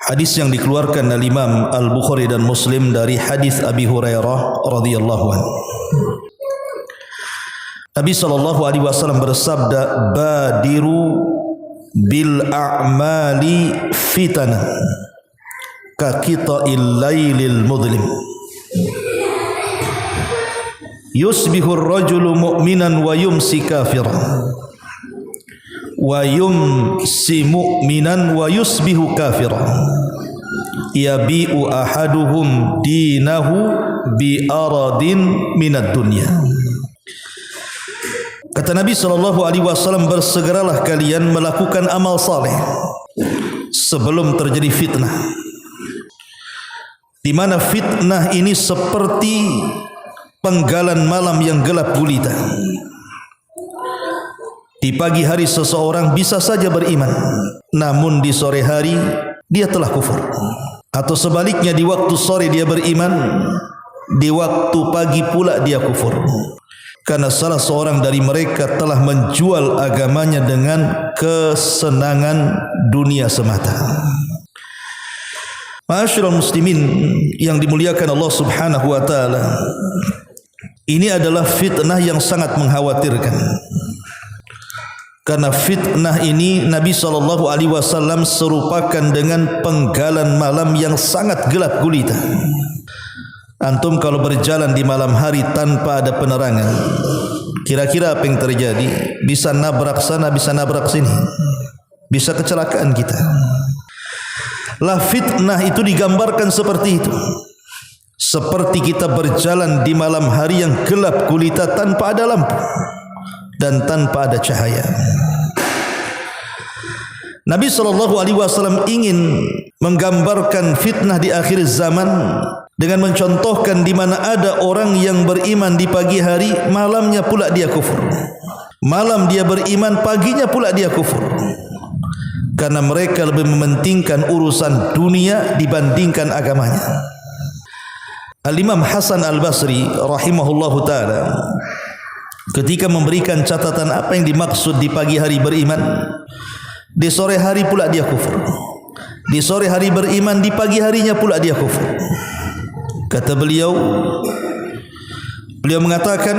Hadis yang dikeluarkan oleh Imam Al-Bukhari dan Muslim dari hadis Abi Hurairah radhiyallahu anhu. Nabi sallallahu alaihi wasallam bersabda, "Badiru bil a'mali fitanan ka qita'il lailil mudlim. Yusbihu ar-rajulu mu'minan wa yumsi kafiran. Wa yumsi mu'minan wa yusbihu kafiran. Yabi'u ahaduhum dinahu bi aradin minad dunya." Kata Nabi SAW, bersegeralah kalian melakukan amal saleh sebelum terjadi fitnah, di mana fitnah ini seperti penggalan malam yang gelap gulita. Di pagi hari seseorang bisa saja beriman, namun di sore hari dia telah kufur. Atau sebaliknya, di waktu sore dia beriman, di waktu pagi pula dia kufur. Karena salah seorang dari mereka telah menjual agamanya dengan kesenangan dunia semata. Ma'asyiral muslimin yang dimuliakan Allah Subhanahu wa taala, ini adalah fitnah yang sangat mengkhawatirkan. Karena fitnah ini Nabi SAW serupakan dengan penggalan malam yang sangat gelap gulita. Antum kalau berjalan di malam hari tanpa ada penerangan, kira-kira apa yang terjadi? Bisa nabrak sana, bisa nabrak sini, bisa kecelakaan kita. Lah fitnah itu digambarkan seperti itu, seperti kita berjalan di malam hari yang gelap gulita tanpa ada lampu dan tanpa ada cahaya. Nabi SAW ingin menggambarkan fitnah di akhir zaman dengan mencontohkan di mana ada orang yang beriman di pagi hari, malamnya pula dia kufur. Malam dia beriman, paginya pula dia kufur. Karena mereka lebih mementingkan urusan dunia dibandingkan agamanya. Al-Imam Hasan Al-Basri rahimahullahu ta'ala ketika memberikan catatan apa yang dimaksud di pagi hari beriman, di sore hari pula dia kufur. Di sore hari beriman, di pagi harinya pula dia kufur. Kata beliau mengatakan,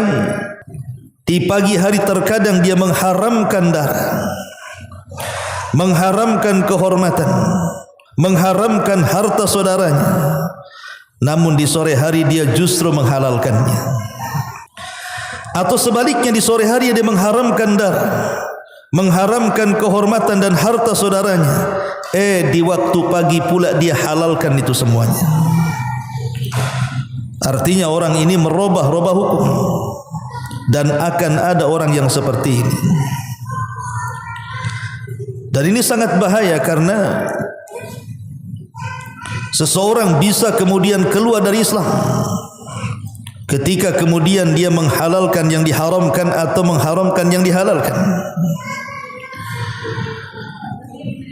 di pagi hari terkadang dia mengharamkan darah, mengharamkan kehormatan, mengharamkan harta saudaranya, namun di sore hari dia justru menghalalkannya. Atau sebaliknya, di sore hari dia mengharamkan darah, mengharamkan kehormatan dan harta saudaranya, di waktu pagi pula dia halalkan itu semuanya. Artinya orang ini merubah-rubah hukum, dan akan ada orang yang seperti ini. Dan ini sangat bahaya karena seseorang bisa kemudian keluar dari Islam ketika kemudian dia menghalalkan yang diharamkan atau mengharamkan yang dihalalkan.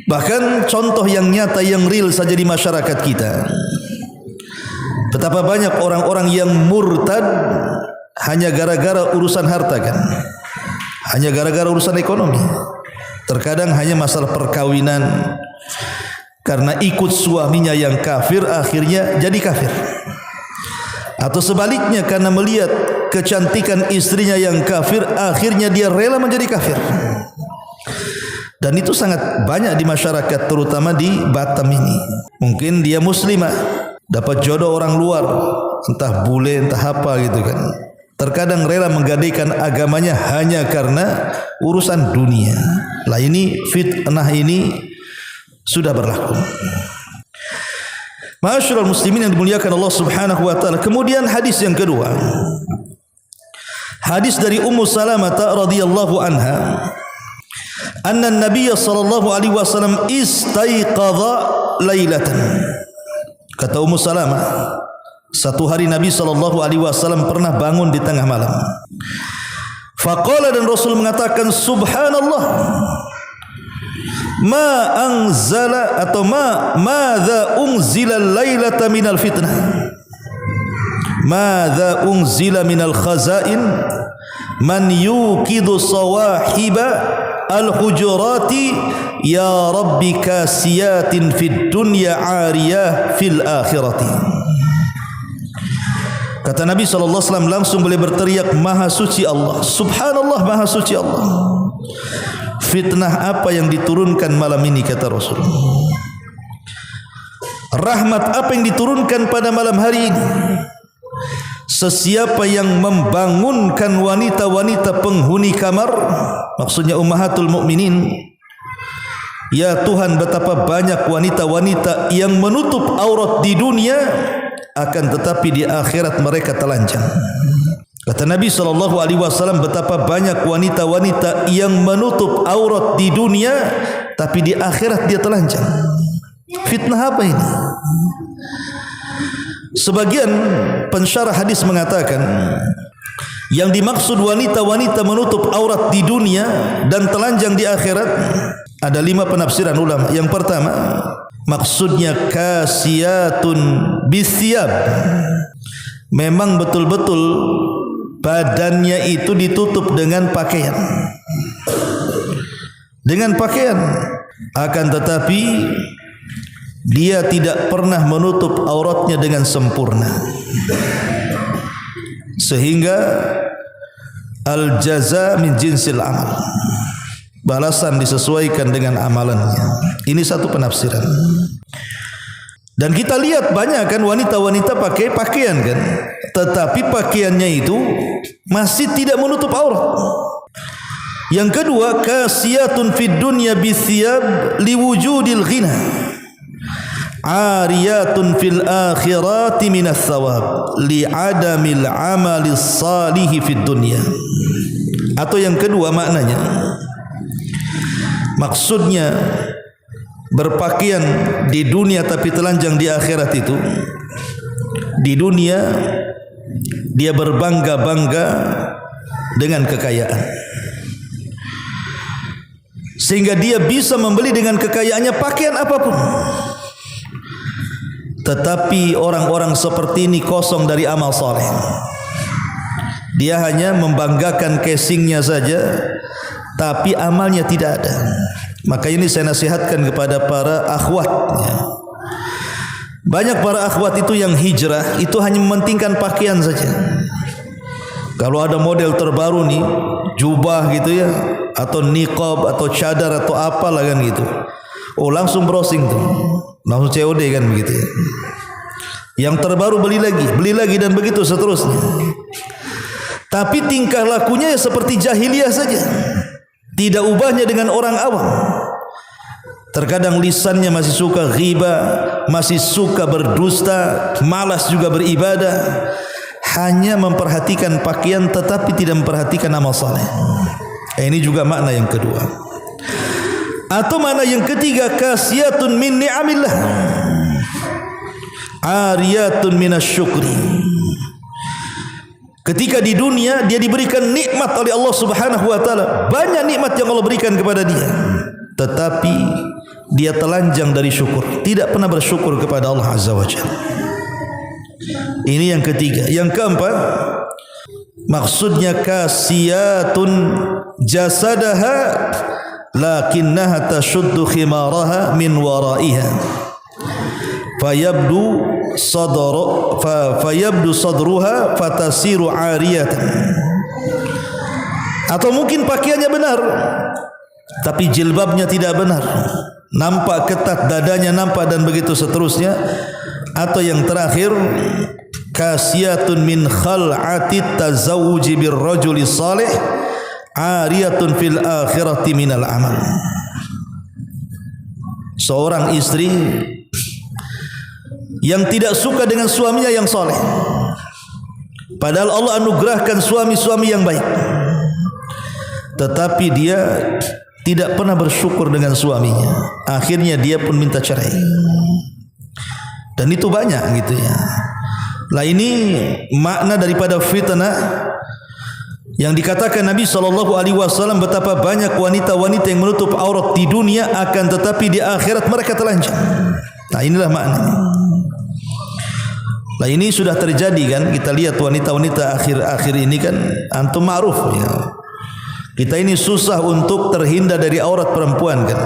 Bahkan contoh yang nyata, yang real saja di masyarakat kita, betapa banyak orang-orang yang murtad hanya gara-gara urusan harta kan, hanya gara-gara urusan ekonomi. Terkadang hanya masalah perkawinan, karena ikut suaminya yang kafir akhirnya jadi kafir. Atau sebaliknya, karena melihat kecantikan istrinya yang kafir akhirnya dia rela menjadi kafir. Dan itu sangat banyak di masyarakat, terutama di Batam ini. Mungkin dia muslimah, dapat jodoh orang luar, entah bule entah apa gitu kan, terkadang rela menggadaikan agamanya hanya karena urusan dunia. Lah ini fitnah ini sudah berlaku. Ma'asyiral muslimin yang dimuliakan Allah Subhanahu wa taala. Kemudian hadis yang kedua, hadis dari Ummu Salamah radhiyallahu anha, anna Nabiy sallallahu alaihi wasallam istaiqadha lailatan. Kata Ummu Salamah, satu hari Nabi SAW pernah bangun di tengah malam. Faqala, dan Rasul mengatakan, Subhanallah, ma anzala atau madza unzila lailata minal fitnah, madza unzila minal khazain man yuqidu sawahiba al-hujurati ya rabbi kasiyatin fid dunya ariyah fil akhirati. Kata Nabi SAW langsung boleh berteriak, maha suci Allah, subhanallah, maha suci Allah. Fitnah apa yang diturunkan malam ini, kata Rasul. Rahmat apa yang diturunkan pada malam hari ini. Sesiapa yang membangunkan wanita-wanita penghuni kamar, maksudnya ummahatul mukminin. Ya Tuhan, betapa banyak wanita-wanita yang menutup aurat di dunia, akan tetapi di akhirat mereka telanjang. Kata Nabi SAW, betapa banyak wanita-wanita yang menutup aurat di dunia, tapi di akhirat dia telanjang. Fitnah apa ini? Sebagian pensyarah hadis mengatakan, yang dimaksud wanita-wanita menutup aurat di dunia dan telanjang di akhirat, ada 5 penafsiran ulama. Yang pertama, maksudnya kasiyatun bisyab, memang betul-betul badannya itu ditutup dengan pakaian, akan tetapi dia tidak pernah menutup auratnya dengan sempurna, sehingga al jaza min jinsil amal, balasan disesuaikan dengan amalannya. Ini satu penafsiran. Dan kita lihat banyak kan wanita-wanita pakai pakaian kan, tetapi pakaiannya itu masih tidak menutup aurat. Yang kedua, kasiyatun fid dunya bithiyab liwujudil ghina, ariyatun fil akhirati minas thawab li'adamil amalis salihi fid dunya. Atau yang kedua maknanya, maksudnya berpakaian di dunia tapi telanjang di akhirat itu, di dunia dia berbangga-bangga dengan kekayaan, sehingga dia bisa membeli dengan kekayaannya pakaian apapun. Tetapi orang-orang seperti ini kosong dari amal saleh. Dia hanya membanggakan casingnya saja, tapi amalnya tidak ada. Maka ini saya nasihatkan kepada para akhwat. Banyak para akhwat itu yang hijrah itu hanya mementingkan pakaian saja. Kalau ada model terbaru nih, jubah gitu ya, atau niqab atau cadar atau apalah kan gitu, oh langsung browsing tuh, langsung COD kan begitu ya. Yang terbaru beli lagi dan begitu seterusnya. Tapi tingkah lakunya ya seperti jahiliyah saja, tidak ubahnya dengan orang awam. Terkadang lisannya masih suka ghibah, masih suka berdusta, malas juga beribadah, hanya memperhatikan pakaian tetapi tidak memperhatikan amal saleh. Ini juga makna yang kedua. Atau makna yang ketiga, kasiyatun min ni'amillah, ariyatun minasyukri. Ketika di dunia dia diberikan nikmat oleh Allah Subhanahu wa taala, banyak nikmat yang Allah berikan kepada dia, tetapi dia telanjang dari syukur, tidak pernah bersyukur kepada Allah Azza wa Jalla. Ini yang ketiga. Yang keempat, maksudnya kasiyatun jasadaha lakinnaha tashuddu khimaraha min waraiha fayabdu sadruha fatasiru ariyatan. Atau mungkin pakaiannya benar tapi jilbabnya tidak benar, nampak ketat, dadanya nampak dan begitu seterusnya. Atau yang terakhir, kasiyatun min khal'ati tazawuji birrajuli salih ariyatun fil akhirati minal amal. Seorang istri yang tidak suka dengan suaminya yang soleh, padahal Allah anugerahkan suami-suami yang baik, tetapi dia tidak pernah bersyukur dengan suaminya. Akhirnya dia pun minta cerai. Dan itu banyak gitu ya. Lah ini makna daripada fitnah Yang dikatakan Nabi SAW betapa banyak wanita-wanita yang menutup aurat di dunia, akan tetapi di akhirat mereka telanjang. Nah, inilah maknanya. Nah, ini sudah terjadi kan, kita lihat wanita-wanita akhir-akhir ini kan, antum ma'ruf ya. Kita ini susah untuk terhindar dari aurat perempuan kan.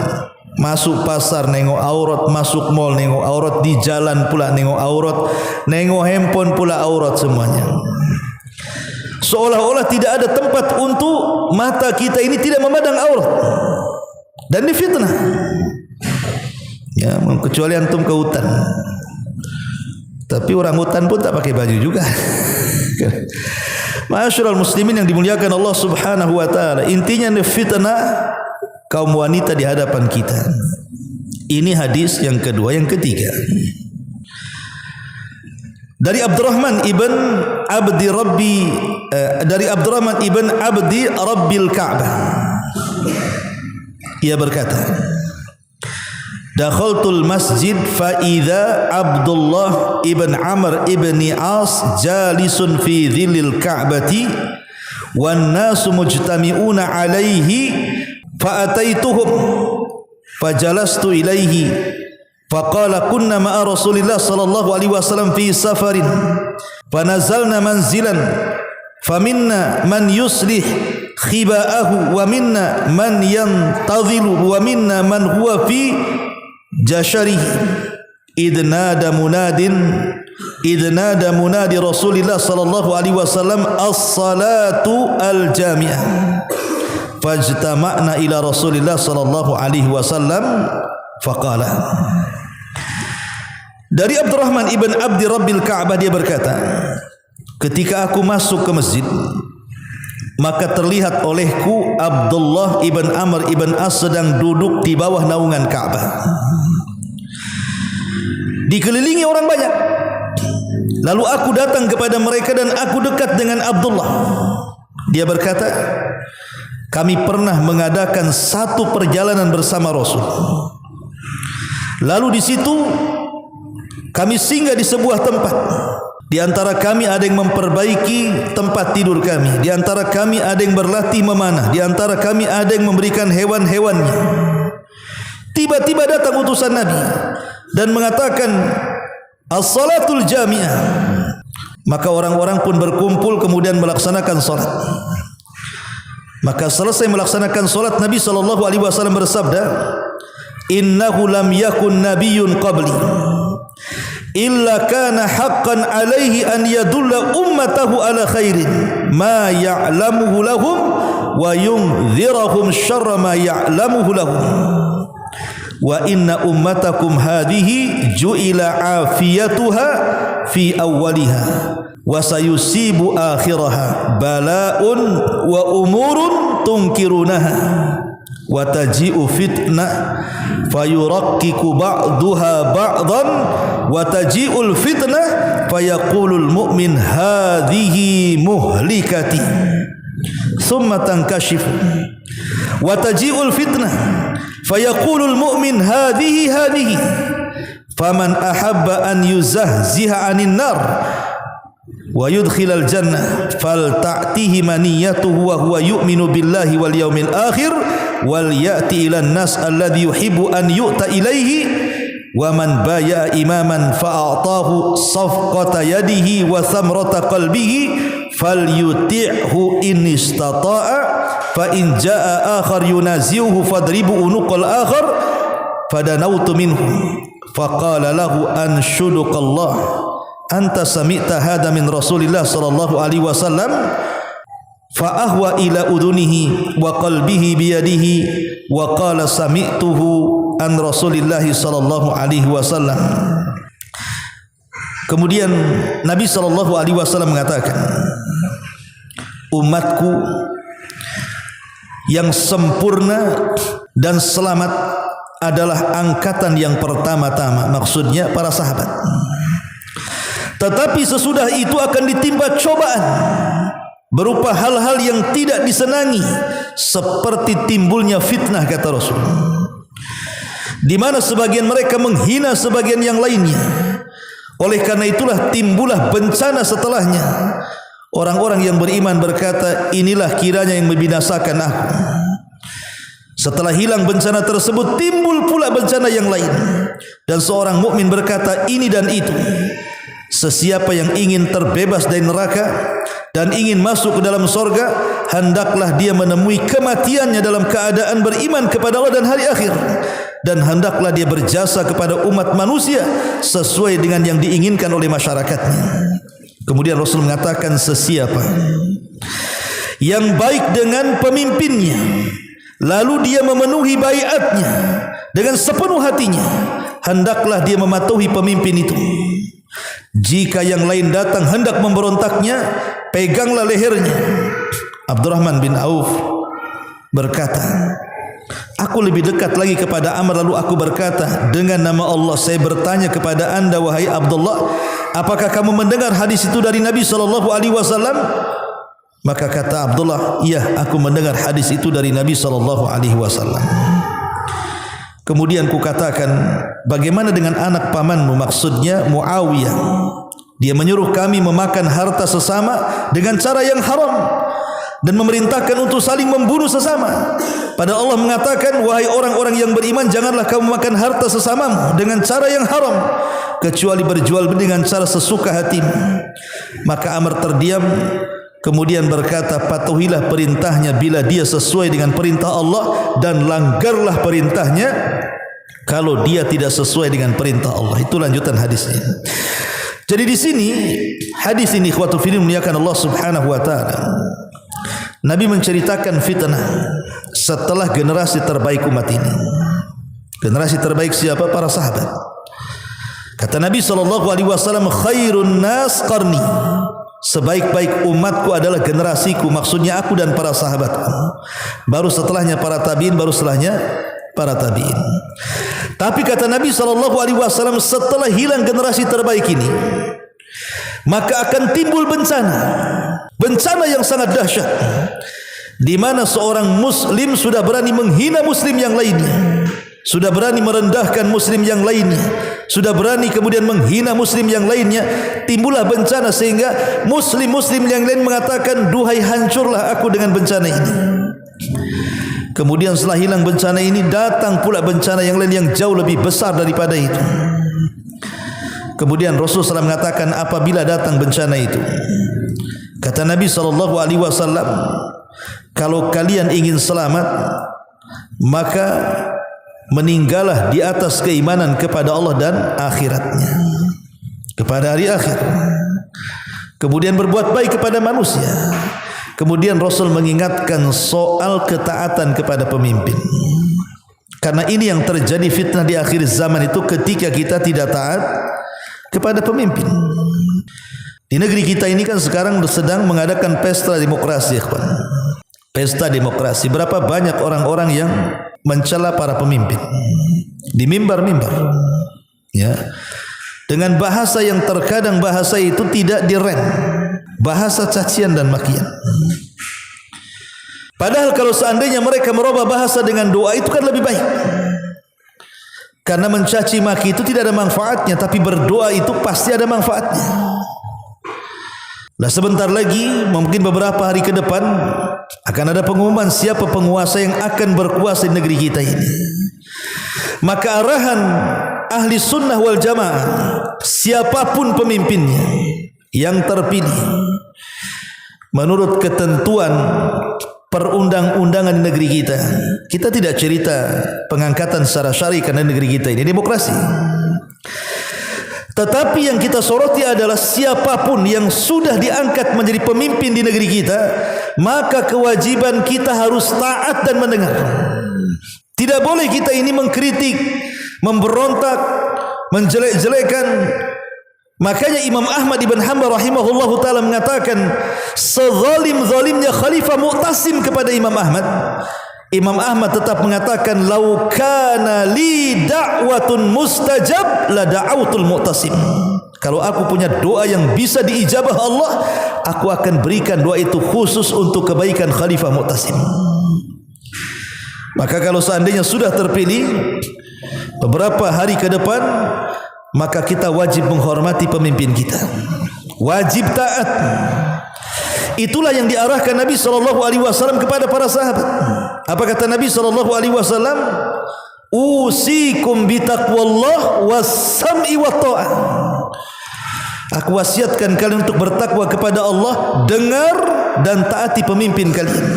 Masuk pasar nengok aurat, masuk mall nengok aurat, di jalan pula nengok aurat, nengok handphone pula aurat semuanya. Seolah-olah tidak ada tempat untuk mata kita ini tidak memandang aurat. Dan ini fitnah. Ya, kecuali antum ke hutan. Tapi orang hutan pun tak pakai baju juga. Ma'asyiral muslimin yang dimuliakan Allah Subhanahu wa taala, intinya ini fitnah kaum wanita di hadapan kita. Ini hadis yang kedua. Yang ketiga, dari Abdurrahman ibn Abdi Rabbil Ka'bah, ia berkata, dakhaltul masjid fa idza Abdullah ibn Amr ibn As jalisun fi dhillil Ka'bati wan nasu mujtami'una alaihi fa ataituhum fajalastu ilaihi faqala kunna ma'a Rasulillah sallallahu alaihi wasallam fi safarin fanazalna manzilan faminna man yuslih khiba'ahu wa minna man yantadhilu wa minna man huwa fi jasharihi idnada munadi Rasulillah sallallahu alaihi wasallam as-salatu al-jami'ah fajtama'na ila Rasulillah sallallahu alaihi wasallam faqala. Dari Abdurrahman ibn Abdi Rabbil Ka'bah, dia berkata, ketika aku masuk ke masjid, maka terlihat olehku Abdullah ibn Amr ibn As sedang duduk di bawah naungan Ka'bah, dikelilingi orang banyak. Lalu aku datang kepada mereka dan aku dekat dengan Abdullah. Dia berkata, kami pernah mengadakan satu perjalanan bersama Rasul. Lalu di situ kami singgah di sebuah tempat. Di antara kami ada yang memperbaiki tempat tidur kami. Di antara kami ada yang berlatih memanah. Di antara kami ada yang memberikan hewan-hewannya. Tiba-tiba datang utusan Nabi dan mengatakan, as-salatul jami'ah. Maka orang-orang pun berkumpul kemudian melaksanakan salat. Maka selesai melaksanakan salat, Nabi SAW bersabda, innahu lam yakun nabiyyun qabli illa kana haqqan alaihi an yadulla ummatahu ala khairin ma ya'lamuhu lahum wa yunzirahum syarra ma ya'lamuhu lahum wa inna ummatakum hadhihi ju'ila afiyatuha fi awwaliha wa sayusibu akhiraha bala'un wa umurun tunkirunaha wa taji'u fitnah fayurakkiku ba'duha ba'dan wa taji'ul fitnah fayaqulul mu'min hadhihi muhlikati thumma tankashifu wa taji'ul fitnah fayaqulul mu'min hadhihi faman ahabba an yuzahziha 'anil nar wa yudkhilal jannah fal ta'tihi maniyatuhu wa huwa yu'minu billahi wal yawmil akhir wal ya'ti ilan nas alladhi yuhibbu an yu'ta ilaihi wa man baya'a imaman fa'atahu safqata yadihi wa thamrata qalbihi falyuti'hu in istata'a fa in jaa'a akhar yunazi'uhu fadribu unuqal akhar fadanautu minhu faqala lahu anshudukallah anta sami'ta hadha min Rasulillah sallallahu alaihi wasallam fa ahwa ila udunihi wa qalbihi biyadihi wa qala sami'tuhu an Rasulillah sallallahu alaihi wasallam. Kemudian Nabi sallallahu alaihi wasallam mengatakan, umatku yang sempurna dan selamat adalah angkatan yang pertama-tama, maksudnya para sahabat. Tetapi sesudah itu akan ditimpa cobaan berupa hal-hal yang tidak disenangi, seperti timbulnya fitnah, kata Rasul, di mana sebagian mereka menghina sebagian yang lainnya. Oleh karena itulah timbullah bencana setelahnya. Orang-orang yang beriman berkata, inilah kiranya yang membinasakan aku. Setelah hilang bencana tersebut, timbul pula bencana yang lain. Dan seorang mukmin berkata, ini dan itu. Sesiapa yang ingin terbebas dari neraka dan ingin masuk ke dalam sorga, hendaklah dia menemui kematiannya dalam keadaan beriman kepada Allah dan hari akhir. Dan hendaklah dia berjasa kepada umat manusia sesuai dengan yang diinginkan oleh masyarakatnya. Kemudian Rasul mengatakan, sesiapa yang baik dengan pemimpinnya, lalu dia memenuhi baiatnya dengan sepenuh hatinya, hendaklah dia mematuhi pemimpin itu. Jika yang lain datang hendak memberontaknya, peganglah lehernya. Abdurrahman bin Auf berkata, aku lebih dekat lagi kepada Amr, lalu aku berkata, dengan nama Allah saya bertanya kepada anda wahai Abdullah, apakah kamu mendengar hadis itu dari Nabi SAW? Maka kata Abdullah, iya, aku mendengar hadis itu dari Nabi SAW. Kemudian kukatakan, bagaimana dengan anak pamanmu, maksudnya Muawiyah? Dia menyuruh kami memakan harta sesama dengan cara yang haram dan memerintahkan untuk saling membunuh sesama. Padahal Allah mengatakan, wahai orang-orang yang beriman, janganlah kamu makan harta sesamamu dengan cara yang haram, kecuali berjual beli dengan cara sesuka hatimu. Maka Amr terdiam, kemudian berkata, patuhilah perintahnya bila dia sesuai dengan perintah Allah, dan langgarlah perintahnya kalau dia tidak sesuai dengan perintah Allah. Itu lanjutan hadisnya. Jadi di sini hadis ini ikhwatul fillah muliakan Allah Subhanahu wa taala. Nabi menceritakan fitnah setelah generasi terbaik umat ini. Generasi terbaik siapa? Para sahabat. Kata Nabi SAW, khairun nas qarni. Sebaik-baik umatku adalah generasiku, maksudnya aku dan para sahabatku. Baru setelahnya para tabiin, baru setelahnya para tabiin. Tapi kata Nabi SAW, setelah hilang generasi terbaik ini, maka akan timbul bencana. Bencana yang sangat dahsyat, di mana seorang muslim sudah berani menghina muslim yang lainnya, sudah berani merendahkan muslim yang lainnya, sudah berani kemudian menghina muslim yang lainnya. Timbullah bencana sehingga muslim-muslim yang lain mengatakan, duhai hancurlah aku dengan bencana ini. Kemudian setelah hilang bencana ini, datang pula bencana yang lain yang jauh lebih besar daripada itu. Kemudian Rasulullah SAW mengatakan, apabila datang bencana itu, kata Nabi SAW, kalau kalian ingin selamat, maka meninggallah di atas keimanan kepada Allah dan akhiratnya, kepada hari akhir. Kemudian berbuat baik kepada manusia. Kemudian Rasul mengingatkan soal ketaatan kepada pemimpin. Karena ini yang terjadi fitnah di akhir zaman itu, ketika kita tidak taat kepada pemimpin. Di negeri kita ini kan sekarang sedang mengadakan pesta demokrasi, ikhwan. Pesta demokrasi. Berapa banyak orang-orang yang mencela para pemimpin di mimbar-mimbar, ya, dengan bahasa yang terkadang bahasa itu tidak direm, bahasa cacian dan makian. Padahal kalau seandainya mereka merubah bahasa dengan doa, itu kan lebih baik. Karena mencaci maki itu tidak ada manfaatnya, tapi berdoa itu pasti ada manfaatnya. Nah, sebentar lagi, mungkin beberapa hari ke depan, akan ada pengumuman siapa penguasa yang akan berkuasa di negeri kita ini. Maka arahan ahli sunnah wal jamaah, siapapun pemimpinnya yang terpilih menurut ketentuan perundang-undangan di negeri kita. Kita tidak cerita pengangkatan secara syar'i karena negeri kita ini demokrasi. Tetapi yang kita soroti adalah siapapun yang sudah diangkat menjadi pemimpin di negeri kita, maka kewajiban kita harus taat dan mendengar. Tidak boleh kita ini mengkritik, memberontak, menjelek-jelekan. Makanya Imam Ahmad ibn Hanbal rahimahullahu ta'ala mengatakan, sezalim-zalimnya Khalifah Mu'tasim kepada Imam Ahmad, Imam Ahmad tetap mengatakan, lau kana li da'watun mustajab la da'autul Mu'tasim. Kalau aku punya doa yang bisa diijabah Allah, aku akan berikan doa itu khusus untuk kebaikan Khalifah Mu'tasim. Maka kalau seandainya sudah terpilih beberapa hari ke depan, maka kita wajib menghormati pemimpin kita, wajib taat. Itulah yang diarahkan Nabi SAW kepada para sahabat. Apa kata Nabi SAW? Usikum bitaqwallah was-sam'i wat-tha'ah. Aku wasiatkan kalian untuk bertakwa kepada Allah, dengar dan taati pemimpin kalian.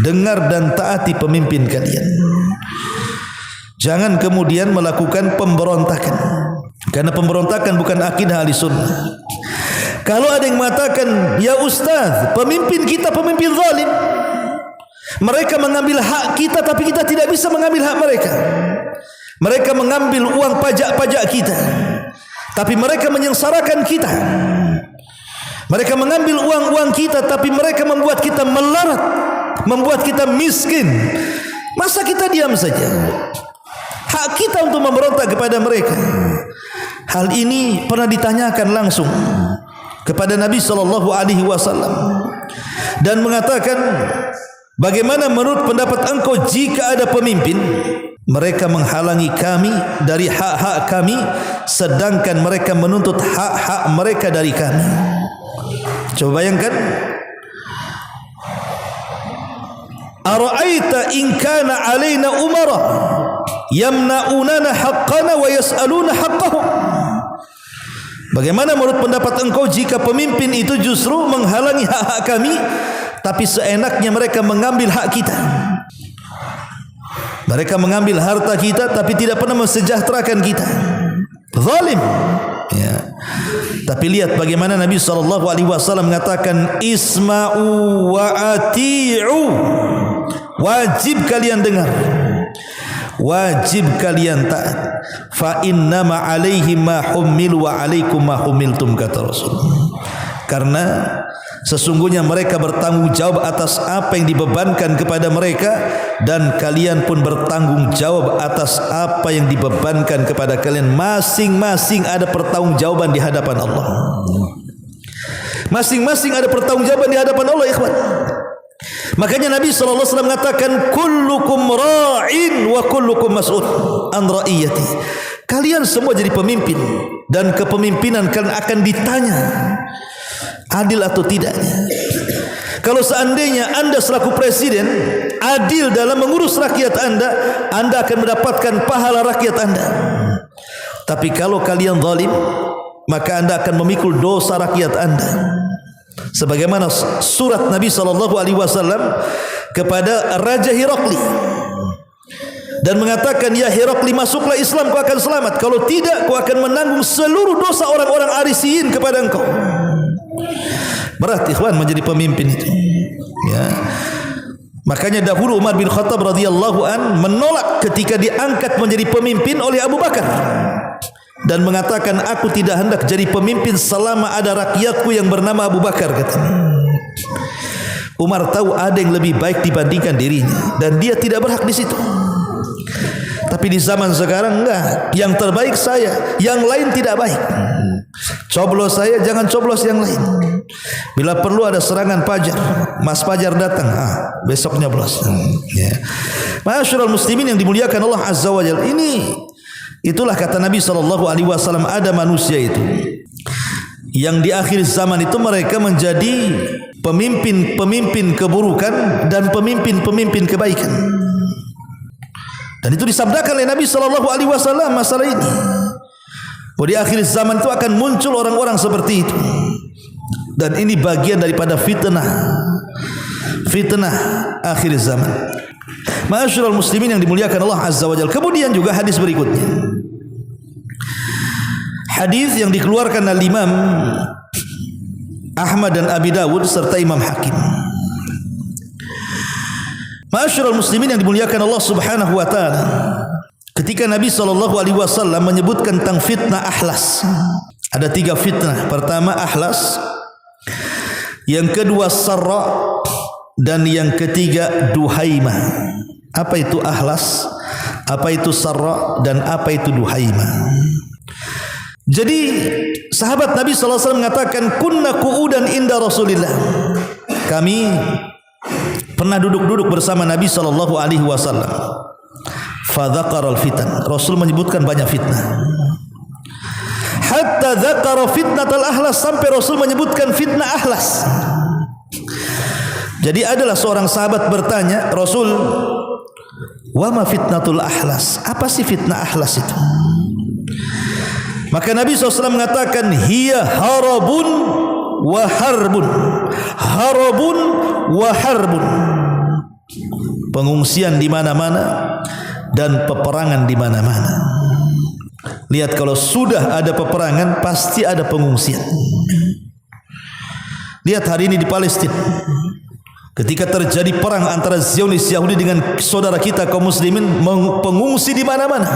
Dengar dan taati pemimpin kalian. Jangan kemudian melakukan pemberontakan, karena pemberontakan bukan akidah Ahlussunnah. Kalau ada yang mengatakan, ya Ustaz, pemimpin kita pemimpin zalim, mereka mengambil hak kita tapi kita tidak bisa mengambil hak mereka. Mereka mengambil uang pajak-pajak kita tapi mereka menyengsarakan kita. Mereka mengambil uang-uang kita tapi mereka membuat kita melarat, membuat kita miskin. Masa kita diam saja? Hak kita untuk memberontak kepada mereka. Hal ini pernah ditanyakan langsung kepada Nabi SAW dan mengatakan, bagaimana menurut pendapat engkau jika ada pemimpin mereka menghalangi kami dari hak-hak kami, sedangkan mereka menuntut hak-hak mereka dari kami. Coba bayangkan, ara'aita in kana alaina umara yamna'unana haqqana wa yas'aluna haqqahum. Bagaimana menurut pendapat engkau jika pemimpin itu justru menghalangi hak-hak kami tapi seenaknya mereka mengambil hak kita? Mereka mengambil harta kita tapi tidak pernah mensejahterakan kita. Zalim. Ya. Tapi lihat bagaimana Nabi SAW mengatakan, isma'u wa ati'u. Wajib kalian dengar, wajib kalian taat. Fa innama alaihim ma hummilu wa alaikum ma hummiltum, kata Rasul. Karena sesungguhnya mereka bertanggung jawab atas apa yang dibebankan kepada mereka, dan kalian pun bertanggung jawab atas apa yang dibebankan kepada kalian. Masing-masing ada pertanggungjawaban di hadapan Allah. Masing-masing ada pertanggungjawaban di hadapan Allah, ikhwan. Makanya Nabi SAW mengatakan, kullukum ra'in wa kullukum mas'ul an ra'iyati. Kalian semua jadi pemimpin dan kepemimpinan kalian akan ditanya adil atau tidaknya. Kalau seandainya anda selaku presiden adil dalam mengurus rakyat anda, anda akan mendapatkan pahala rakyat anda. Tapi kalau kalian zalim, maka anda akan memikul dosa rakyat anda. Sebagaimana surat Nabi SAW kepada Raja Herakli dan mengatakan, ya Herakli, masuklah Islam, kau akan selamat. Kalau tidak, kau akan menanggung seluruh dosa orang-orang Arisiyin kepada engkau. Berat, ikhwan, menjadi pemimpin itu. Ya. Makanya dahulu Umar bin Khattab radhiyallahu an menolak ketika diangkat menjadi pemimpin oleh Abu Bakar dan mengatakan, aku tidak hendak jadi pemimpin selama ada rakyatku yang bernama Abu Bakar, katanya. Umar tahu ada yang lebih baik dibandingkan dirinya dan dia tidak berhak di situ. Tapi di zaman sekarang enggak, yang terbaik saya, yang lain tidak baik. Coblos saya, jangan coblos yang lain. Bila perlu ada serangan Pajar, Mas Pajar datang, besok nyoblos. Ya. Ma'asyiral muslimin yang dimuliakan Allah Azza wa Jalla, itulah kata Nabi SAW, ada manusia itu yang di akhir zaman itu mereka menjadi pemimpin-pemimpin keburukan dan pemimpin-pemimpin kebaikan. Dan itu disabdakan oleh Nabi SAW masalah ini. Bahwa di akhir zaman itu akan muncul orang-orang seperti itu. Dan ini bagian daripada fitnah akhir zaman. Ma'asyiral muslimin yang dimuliakan Allah Azza wa Jalla. Kemudian juga hadis berikutnya, hadis yang dikeluarkan oleh Imam Ahmad dan Abi Dawud serta Imam Hakim. Ma'asyiral muslimin yang dimuliakan Allah Subhanahu wa taala, ketika Nabi SAW menyebutkan tentang fitnah Ahlas, ada 3 fitnah. Pertama Ahlas, yang kedua Sarra, dan yang ketiga Duhaimah. Apa itu Ahlas, apa itu Sarra, dan apa itu Duhaimah? Jadi sahabat Nabi SAW mengatakan, kunna qu'udan inda Rasulillah. Kami pernah duduk-duduk bersama Nabi SAW. Fadzakara al-fitan. Rasul menyebutkan banyak fitnah. Hatta dzakara fitnatal ahlas, sampai Rasul menyebutkan fitnah ahlas. Jadi adalah seorang sahabat bertanya, Rasul, wa ma fitnatul ahlas? Apa sih fitnah ahlas itu? Maka Nabi SAW mengatakan, hiya harabun wa harbun. Harabun wa harbun. Pengungsian di mana-mana dan peperangan di mana-mana. Lihat, kalau sudah ada peperangan pasti ada pengungsian. Lihat hari ini di Palestina, ketika terjadi perang antara Zionis Yahudi dengan saudara kita kaum muslimin, pengungsi di mana-mana.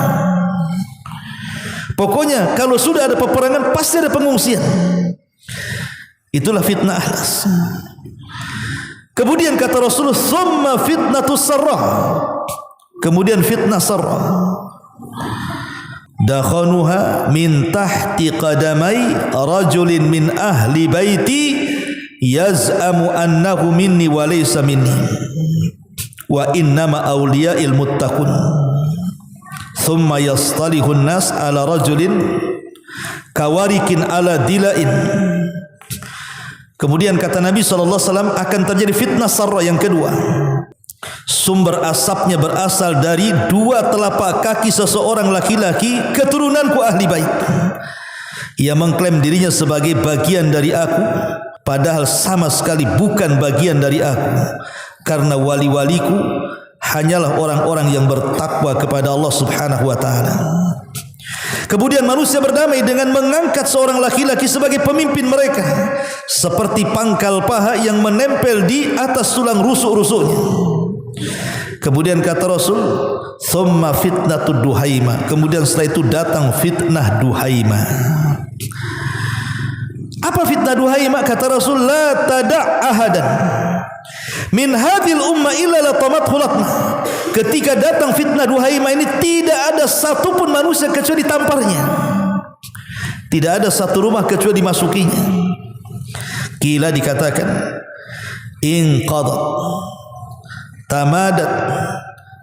Pokoknya kalau sudah ada peperangan pasti ada pengungsian. Itulah fitnah ahlas. Kemudian kata Rasulullah, "Tsumma fitnatus sarrah." Kemudian fitnah sarrah. Dakhanuha min tahti qadamai rajulin min ahli baiti yaz'amu annahu minni wa laysa minni wa innama awliya'il muttaqun. Thumma yastalihun nas ala rajulin kawarikin ala dila'in. Kemudian kata Nabi SAW akan terjadi fitnah sarra yang kedua. Sumber asapnya berasal dari dua telapak kaki seseorang laki-laki keturunanku ahli bait. Ia mengklaim dirinya sebagai bagian dari aku, padahal sama sekali bukan bagian dari aku, karena wali-waliku hanyalah orang-orang yang bertakwa kepada Allah Subhanahu wa taala. Kemudian manusia berdamai dengan mengangkat seorang laki-laki sebagai pemimpin mereka, seperti pangkal paha yang menempel di atas tulang rusuk-rusuknya. Kemudian kata Rasul, "Tsumma fitnatud duhaima." Kemudian setelah itu datang fitnah duhaima. Apa fitnah duhaima? Kata Rasul, "La tada' ahadan min hadhil umma illa latamathu latma." Ketika datang fitnah duhaima ini, tidak ada satupun manusia kecuali tamparnya. Tidak ada satu rumah kecuali dimasukinya. Kila dikatakan, inqadat tamadat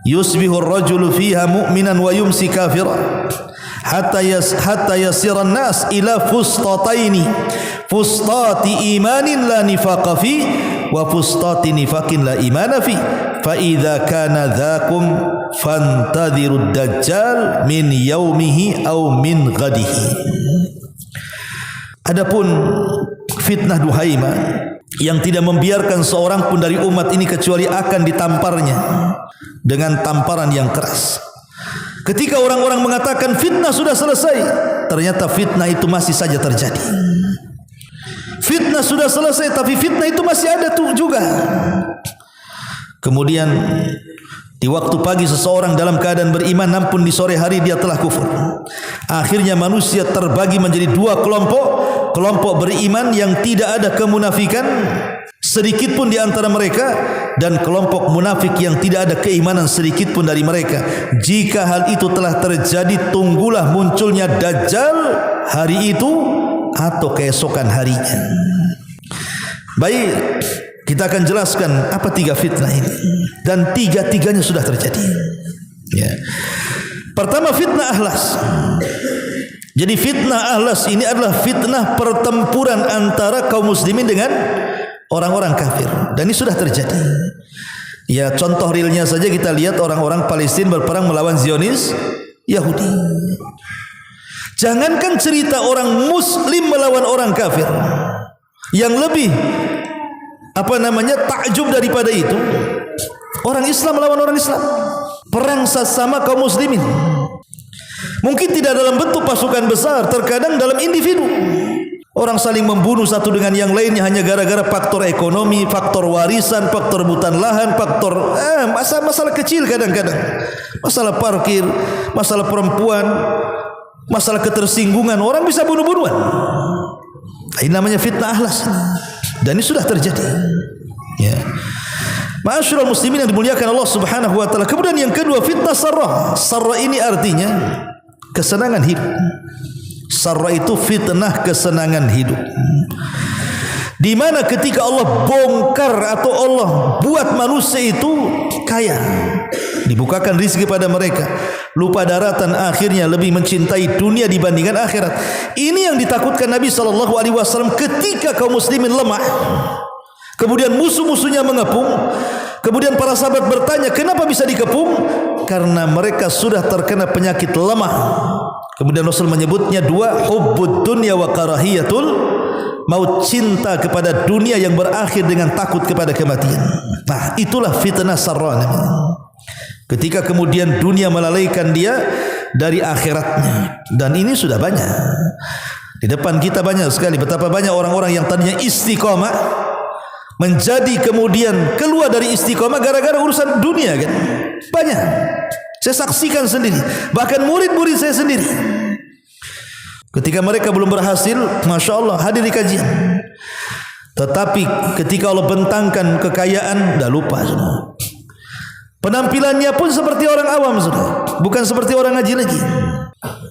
yusbihu ar-rajulu fiha mu'minan wa yumsi kafiran hatta yasira an-nas ila fustataini, fustati imanin la nifaqa fi wa fustati nifaqin la imana fi, fa idza kana dzakum fantadhirud dajjal min yaumihi aw min ghadihi. Adapun fitnah duhaima yang tidak membiarkan seorang pun dari umat ini kecuali akan ditamparnya dengan tamparan yang keras. Ketika orang-orang mengatakan fitnah sudah selesai, ternyata fitnah itu masih saja terjadi. Fitnah sudah selesai, tapi fitnah itu masih ada tuh juga. Kemudian di waktu pagi seseorang dalam keadaan beriman, namun di sore hari dia telah kufur. Akhirnya manusia terbagi menjadi dua kelompok. Kelompok beriman yang tidak ada kemunafikan sedikit pun di antara mereka, dan kelompok munafik yang tidak ada keimanan sedikit pun dari mereka. Jika hal itu telah terjadi, tunggulah munculnya Dajjal hari itu atau keesokan harinya. Baik, kita akan jelaskan apa tiga fitnah ini, dan tiga-tiganya sudah terjadi. Ya. Pertama, fitnah ahlas. Jadi fitnah ahlas ini adalah fitnah pertempuran antara kaum muslimin dengan orang-orang kafir, dan ini sudah terjadi. Ya, contoh realnya saja kita lihat orang-orang Palestina berperang melawan Zionis Yahudi. Jangankan cerita orang muslim melawan orang kafir, yang lebih takjub daripada itu, orang Islam melawan orang Islam, perang sesama kaum muslimin. Mungkin tidak dalam bentuk pasukan besar, terkadang dalam individu. Orang saling membunuh satu dengan yang lainnya hanya gara-gara faktor ekonomi, faktor warisan, faktor rebutan lahan, faktor masalah kecil kadang-kadang. Masalah parkir, masalah perempuan, masalah ketersinggungan, orang bisa bunuh-bunuhan. Ini namanya fitnah ahlas, dan ini sudah terjadi. Ya. Ma'asyiral muslimin yang dimuliakan Allah Subhanahu wa taala. Kemudian yang kedua, fitnah sarrah. Sarrah ini artinya kesenangan hidup. Sarrah itu fitnah kesenangan hidup, di mana ketika Allah bongkar atau Allah buat manusia itu kaya, dibukakan rezeki pada mereka, lupa daratan, akhirnya lebih mencintai dunia dibandingkan akhirat. Ini yang ditakutkan Nabi SAW ketika kaum muslimin lemah. Kemudian musuh-musuhnya mengepung. Kemudian para sahabat bertanya, kenapa bisa dikepung? Karena mereka sudah terkena penyakit lemah. Kemudian Rasul menyebutnya dua, hubbud dunya wa karahiyatul maut, cinta kepada dunia yang berakhir dengan takut kepada kematian. Nah, itulah fitnah sarra. Ketika kemudian dunia melalaikan dia dari akhiratnya. Dan ini sudah banyak. Di depan kita banyak sekali, betapa banyak orang-orang yang tadinya istiqomah menjadi kemudian keluar dari istiqomah gara-gara urusan dunia kan. Banyak. Saya saksikan sendiri. Bahkan murid-murid saya sendiri. Ketika mereka belum berhasil, Masya Allah, hadir di kajian. Tetapi ketika Allah bentangkan kekayaan, dah lupa semua. Penampilannya pun seperti orang awam sudah, bukan seperti orang ngaji lagi.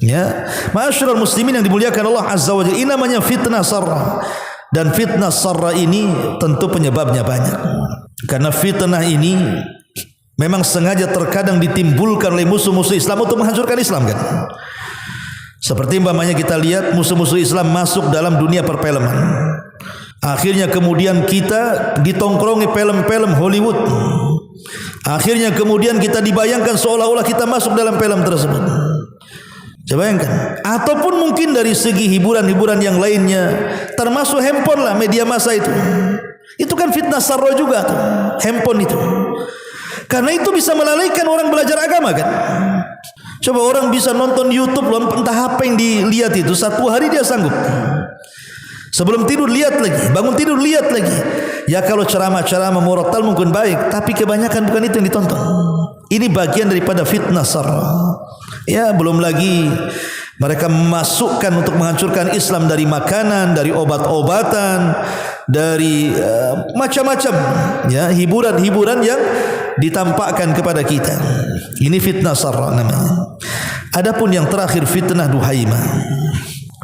Ya, ma'asyiral muslimin yang dimuliakan Allah Azza wa Jalla, ini namanya fitnah sarra. Dan fitnah sarra ini tentu penyebabnya banyak. Karena fitnah ini memang sengaja terkadang ditimbulkan oleh musuh-musuh Islam untuk menghancurkan Islam kan. Seperti umpamanya kita lihat musuh-musuh Islam masuk dalam dunia perfilman. Akhirnya kemudian kita ditongkrongi film-film Hollywood. Akhirnya kemudian kita dibayangkan seolah-olah kita masuk dalam film tersebut. Coba bayangkan. Ataupun mungkin dari segi hiburan-hiburan yang lainnya, termasuk handphone lah, media massa itu. Itu kan fitnah sarra juga tuh, handphone itu. Karena itu bisa melalaikan orang belajar agama kan. Coba orang bisa nonton YouTube, entah apa yang dilihat itu, satu hari dia sanggup. Sebelum tidur lihat lagi, bangun tidur lihat lagi. Ya kalau ceramah-ceramah murattal mungkin baik, tapi kebanyakan bukan itu yang ditonton. Ini bagian daripada fitnah sarra. Ya, belum lagi mereka memasukkan untuk menghancurkan Islam dari makanan, dari obat-obatan, dari macam-macam ya, hiburan-hiburan yang ditampakkan kepada kita. Ini fitnah sarra namanya. Adapun yang terakhir fitnah duhaimah.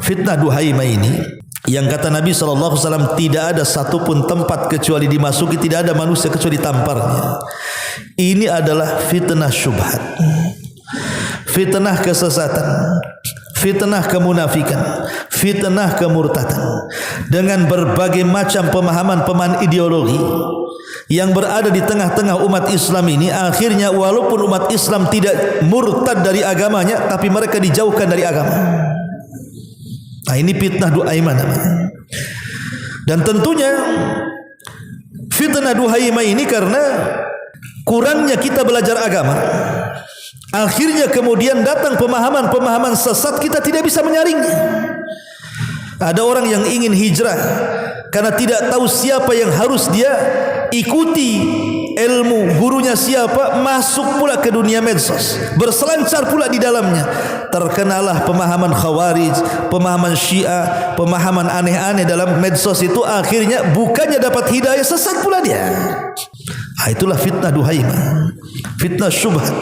Fitnah duhaimah ini yang kata Nabi SAW, tidak ada satupun tempat kecuali dimasuki, tidak ada manusia kecuali tamparnya. Ini adalah fitnah syubhat, fitnah kesesatan, fitnah kemunafikan, fitnah kemurtadan, dengan berbagai macam pemahaman-pemahaman ideologi yang berada di tengah-tengah umat Islam ini. Akhirnya walaupun umat Islam tidak murtad dari agamanya, tapi mereka dijauhkan dari agama. Nah, ini fitnah duhaimah namanya. Dan tentunya fitnah duhaimah ini karena kurangnya kita belajar agama. Akhirnya kemudian datang pemahaman-pemahaman sesat, kita tidak bisa menyaringnya. Ada orang yang ingin hijrah karena tidak tahu siapa yang harus dia ikuti, ilmu gurunya siapa, masuk pula ke dunia medsos, berselancar pula di dalamnya. Terkenalah pemahaman Khawarij, pemahaman Syiah, pemahaman aneh-aneh dalam medsos itu. Akhirnya bukannya dapat hidayah, sesat pula dia. Nah, itulah fitnah duhaimah, fitnah syubhat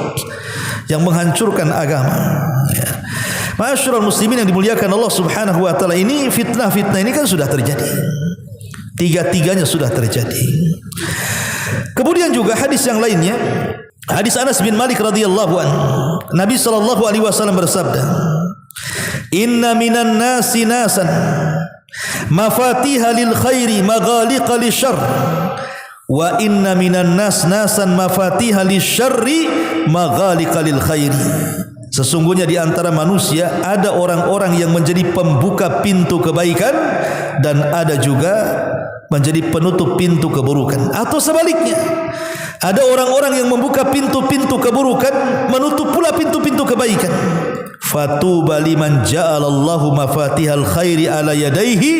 yang menghancurkan agama ya. Ma'asyiral muslimin yang dimuliakan Allah Subhanahu wa taala, ini fitnah-fitnah ini kan sudah terjadi. Tiga-tiganya sudah terjadi. Kemudian juga hadis yang lainnya, hadis Anas bin Malik radhiyallahu anhu. Nabi sallallahu alaihi wasallam bersabda, "Inna minan nasi nasan mafatiha lil khairi maghaliqa lisyarr, wa inna minan nas nasan mafatiha lisyarri maghaliqa lil khairi." Sesungguhnya di antara manusia ada orang-orang yang menjadi pembuka pintu kebaikan dan ada juga menjadi penutup pintu keburukan. Atau sebaliknya, ada orang-orang yang membuka pintu-pintu keburukan, menutup pula pintu-pintu kebaikan. Fatuba liman ja'alallahu mafatihal khairi ala yadaihi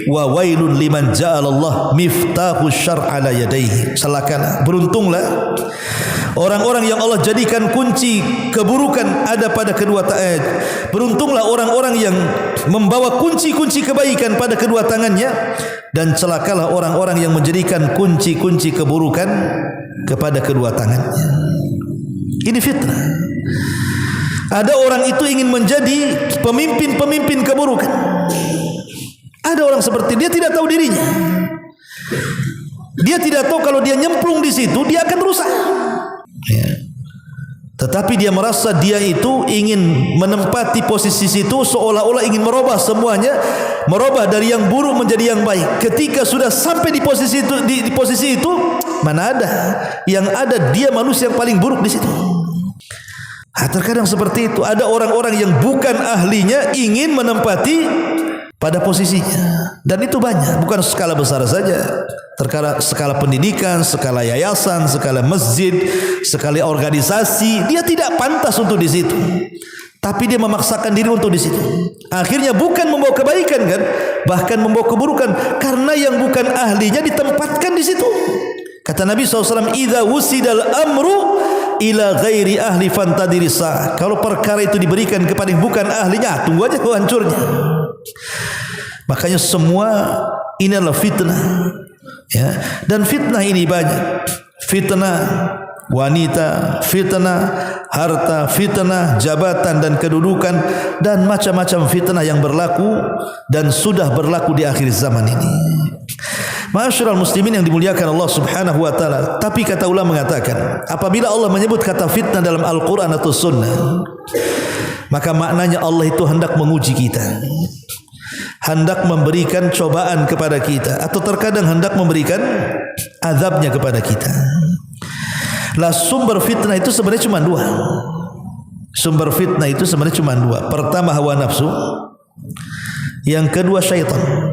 wa wailun liman ja'alallah miftahu syarr ala yadaihi. Celakalah, beruntunglah orang-orang yang Allah jadikan kunci keburukan ada pada kedua tangan. Beruntunglah orang-orang yang membawa kunci-kunci kebaikan pada kedua tangannya, dan celakalah orang-orang yang menjadikan kunci-kunci keburukan kepada kedua tangannya. Ini fitnah. Ada orang itu ingin menjadi pemimpin-pemimpin keburukan. Ada orang seperti dia tidak tahu dirinya. Dia tidak tahu kalau dia nyemplung di situ dia akan rusak. Ya. tetapi dia merasa dia itu ingin menempati posisi situ, seolah-olah ingin merubah semuanya, merubah dari yang buruk menjadi yang baik. Ketika sudah sampai di posisi itu, di posisi itu, mana ada? Yang ada dia manusia yang paling buruk di situ. Terkadang seperti itu. Ada orang-orang yang bukan ahlinya ingin menempati pada posisinya, dan itu banyak, bukan skala besar saja, skala pendidikan, skala yayasan, skala masjid, skala organisasi. Dia tidak pantas untuk di situ, tapi dia memaksakan diri untuk di situ. Akhirnya bukan membawa kebaikan kan, bahkan membawa keburukan, karena yang bukan ahlinya ditempatkan di situ. Kata Nabi SAW, "Idza wusidal amru ila ghairi ahli fantadiri sa'ah." Kalau perkara itu diberikan kepada yang bukan ahlinya, tunggu aja hancurnya. Makanya semua ini adalah fitnah, ya. Dan fitnah ini banyak. Fitnah wanita, fitnah harta, fitnah jabatan dan kedudukan, dan macam-macam fitnah yang berlaku dan sudah berlaku di akhir zaman ini. Ma'asyiral muslimin yang dimuliakan Allah Subhanahu wa taala. Tapi kata ulama mengatakan, apabila Allah menyebut kata fitnah dalam Al-Qur'an atau sunnah, maka maknanya Allah itu hendak menguji kita, hendak memberikan cobaan kepada kita, atau terkadang hendak memberikan azabnya kepada kita. Lah, sumber fitnah itu sebenarnya cuma dua. Sumber fitnah itu sebenarnya cuma dua. Pertama hawa nafsu, yang kedua syaitan.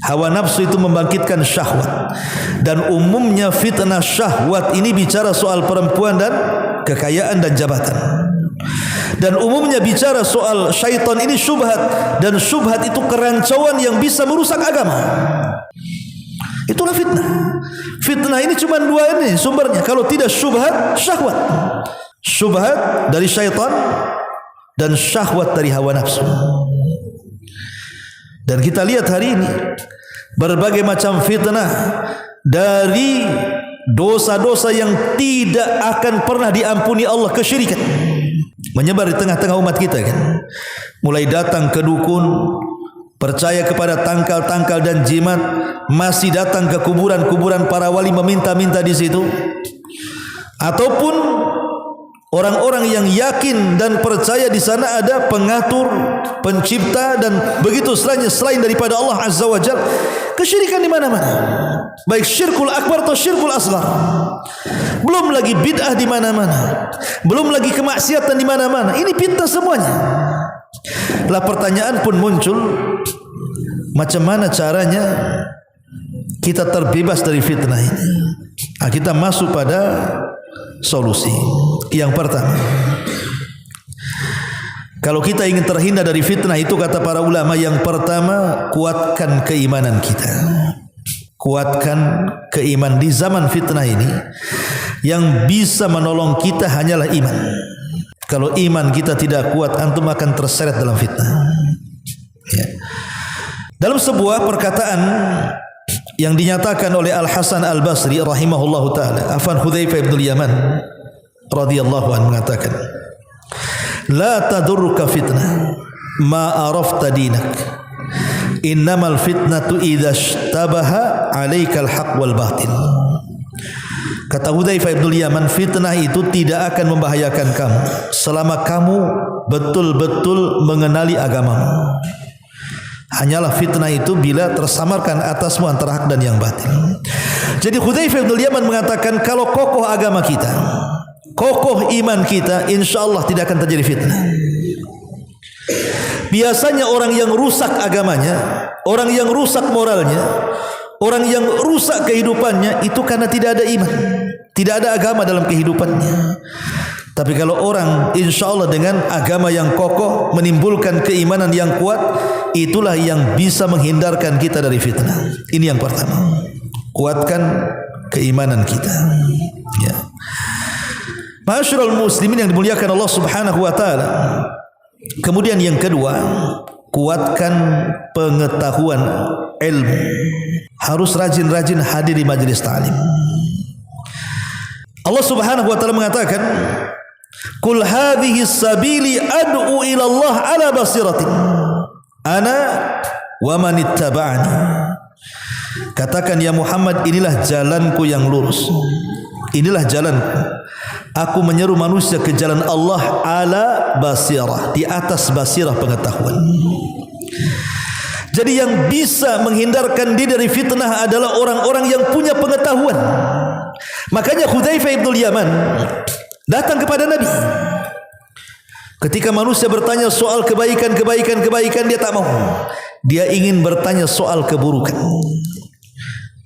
Hawa nafsu itu membangkitkan syahwat, dan umumnya fitnah syahwat ini bicara soal perempuan dan kekayaan dan jabatan. Dan umumnya bicara soal syaitan ini syubhat, dan syubhat itu kerancuan yang bisa merusak agama. Itulah fitnah. Fitnah ini cuma dua ini sumbernya. Kalau tidak syubhat, syahwat. Syubhat dari syaitan dan syahwat dari hawa nafsu. Dan kita lihat hari ini berbagai macam fitnah, dari dosa-dosa yang tidak akan pernah diampuni Allah, kesyirikan, menyebar di tengah-tengah umat kita kan. Mulai datang ke dukun, percaya kepada tangkal-tangkal dan jimat, masih datang ke kuburan-kuburan para wali meminta-minta di situ, ataupun orang-orang yang yakin dan percaya di sana ada pengatur, pencipta dan begitu selain daripada Allah Azza wa Jalla. Kesyirikan di mana-mana, baik syirkul akbar atau syirkul asghar. Belum lagi bid'ah di mana-mana, belum lagi kemaksiatan di mana-mana. Ini fitnah semuanya. Lah, pertanyaan pun muncul, macam mana caranya kita terbebas dari fitnah ini? Kita masuk pada solusi. Yang pertama, kalau kita ingin terhindar dari fitnah itu, kata para ulama, yang pertama, kuatkan keimanan kita. Kuatkan keimanan. Di zaman fitnah ini, yang bisa menolong kita hanyalah iman. Kalau iman kita tidak kuat, antum akan terseret dalam fitnah, ya. Dalam sebuah perkataan yang dinyatakan oleh Al-Hasan Al-Basri rahimahullahu ta'ala, afan Hudzaifah ibn Yaman radhiyallahu anhu mengatakan, la tadurruka fitnah ma arafta dinak, innamal fitnatu idza ishtabaha 'alaikal haqq wal batil. Kata Hudzaifah ibn Yaman, fitnah itu tidak akan membahayakan kamu selama kamu betul-betul mengenali agamamu. Hanyalah fitnah itu bila tersamarkan atasmu antara hak dan yang batil. Jadi Hudzaifah bin Yaman mengatakan, kalau kokoh agama kita, kokoh iman kita, insyaallah tidak akan terjadi fitnah. Biasanya orang yang rusak agamanya, orang yang rusak moralnya, orang yang rusak kehidupannya, itu karena tidak ada iman, tidak ada agama dalam kehidupannya. Tapi kalau orang insyaallah dengan agama yang kokoh, menimbulkan keimanan yang kuat, itulah yang bisa menghindarkan kita dari fitnah. Ini yang pertama, kuatkan keimanan kita, ya. Ma'asyiral muslimin yang dimuliakan Allah Subhanahu wa taala. Kemudian yang kedua, kuatkan pengetahuan ilmu. Harus rajin-rajin hadir di majelis ta'lim. Allah Subhanahu wa taala mengatakan, "Qul hadhihi sabili ad'u ila Allah ala basiratin ana wa man ittaba'ani." Katakan ya Muhammad, inilah jalanku yang lurus. Inilah jalanku. Aku menyeru manusia ke jalan Allah ala basirah, di atas basirah pengetahuan. Jadi yang bisa menghindarkan diri dari fitnah adalah orang-orang yang punya pengetahuan. Makanya Hudzaifah ibn Yaman datang kepada Nabi. Ketika manusia bertanya soal kebaikan, dia tak mau. Dia ingin bertanya soal keburukan.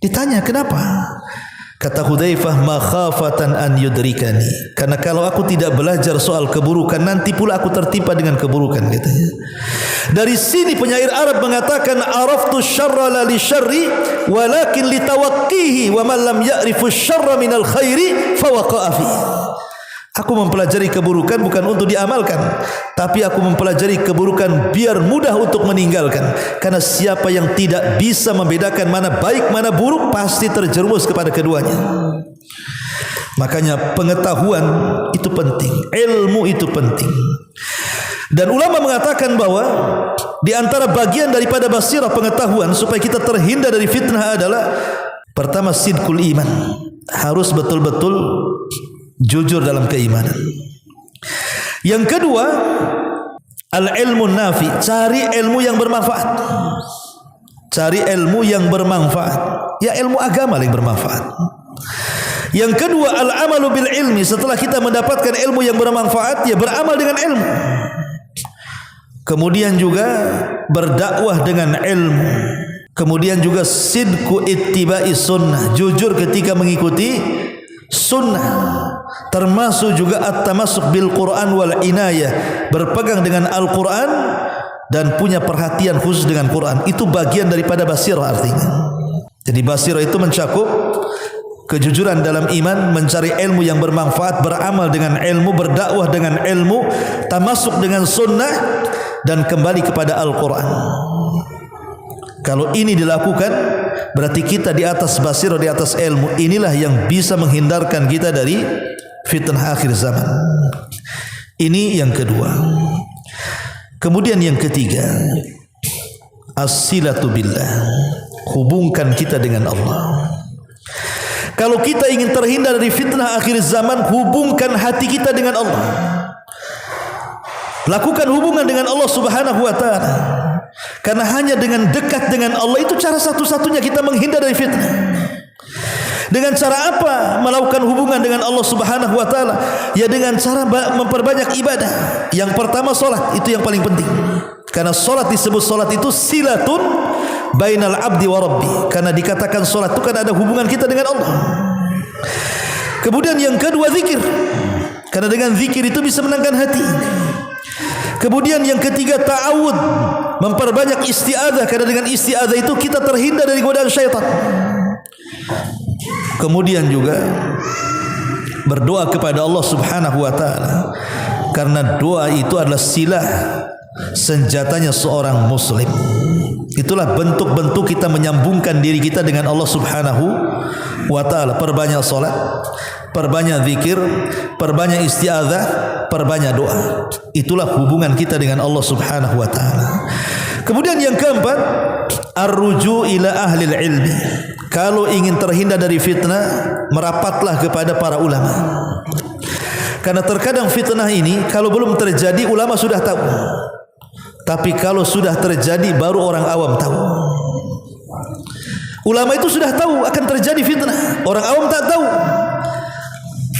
Ditanya kenapa? Kata Hudzaifah, makhafatan an yudrikani, karena kalau aku tidak belajar soal keburukan, nanti pula aku tertimpa dengan keburukan, katanya. Dari sini penyair Arab mengatakan, araftu syarra la li syarri walakin li tawaqqihi wa man lam ya'rifu syarra minal khairi fawaqa'a fi. Aku mempelajari keburukan bukan untuk diamalkan, tapi aku mempelajari keburukan biar mudah untuk meninggalkan. Karena siapa yang tidak bisa membedakan mana baik mana buruk pasti terjerumus kepada keduanya. Makanya pengetahuan itu penting, ilmu itu penting. Dan ulama mengatakan bahwa di antara bagian daripada basirah pengetahuan supaya kita terhindar dari fitnah adalah pertama sidqul iman, harus betul-betul jujur dalam keimanan. Yang kedua, al-ilmu nafi, cari ilmu yang bermanfaat. Cari ilmu yang bermanfaat. Ya, ilmu agama yang bermanfaat. Yang kedua, al-amalu bil ilmi, setelah kita mendapatkan ilmu yang bermanfaat, ya beramal dengan ilmu. Kemudian juga berdakwah dengan ilmu. Kemudian juga sidqu ittiba'i sunnah, jujur ketika mengikuti sunnah. Termasuk juga at-tamassuk bil Quran wal inayah, berpegang dengan Al-Quran dan punya perhatian khusus dengan Quran. Itu bagian daripada basirah artinya. Jadi basirah itu mencakup kejujuran dalam iman, mencari ilmu yang bermanfaat, beramal dengan ilmu, berdakwah dengan ilmu, tamasuk dengan sunnah, dan kembali kepada Al-Quran. Kalau ini dilakukan, berarti kita di atas basirah, di atas ilmu. Inilah yang bisa menghindarkan kita dari fitnah akhir zaman. Ini yang kedua. Kemudian yang ketiga, as-silatu billah, hubungkan kita dengan Allah. Kalau kita ingin terhindar dari fitnah akhir zaman, hubungkan hati kita dengan Allah. Lakukan hubungan dengan Allah Subhanahu wa ta'ala. Karena hanya dengan dekat dengan Allah itu cara satu-satunya kita menghindar dari fitnah. Dengan cara apa melakukan hubungan dengan Allah Subhanahu wa ta'ala? Ya dengan cara memperbanyak ibadah. Yang pertama solat, itu yang paling penting. Karena solat disebut solat itu silatun bainal abdi wa rabbi. Karena dikatakan solat itu kan ada hubungan kita dengan Allah. Kemudian yang kedua zikir. Karena dengan zikir itu bisa menenangkan hati. Kemudian yang ketiga ta'awud, memperbanyak isti'adzah, karena dengan isti'adzah itu kita terhindar dari godaan syaitan. Kemudian juga berdoa kepada Allah Subhanahu wa ta'ala, karena doa itu adalah silah, senjatanya seorang muslim. Itulah bentuk-bentuk kita menyambungkan diri kita dengan Allah Subhanahu wa ta'ala. Perbanyak salat, perbanyak zikir, perbanyak isti'adzah, perbanyak doa. Itulah hubungan kita dengan Allah Subhanahu wa ta'ala. Kemudian yang keempat, ar-ruju ila ahlil ilmi. Kalau ingin terhindar dari fitnah, merapatlah kepada para ulama. Karena terkadang fitnah ini kalau belum terjadi ulama sudah tahu. Tapi kalau sudah terjadi baru orang awam tahu. Ulama itu sudah tahu akan terjadi fitnah, orang awam tak tahu.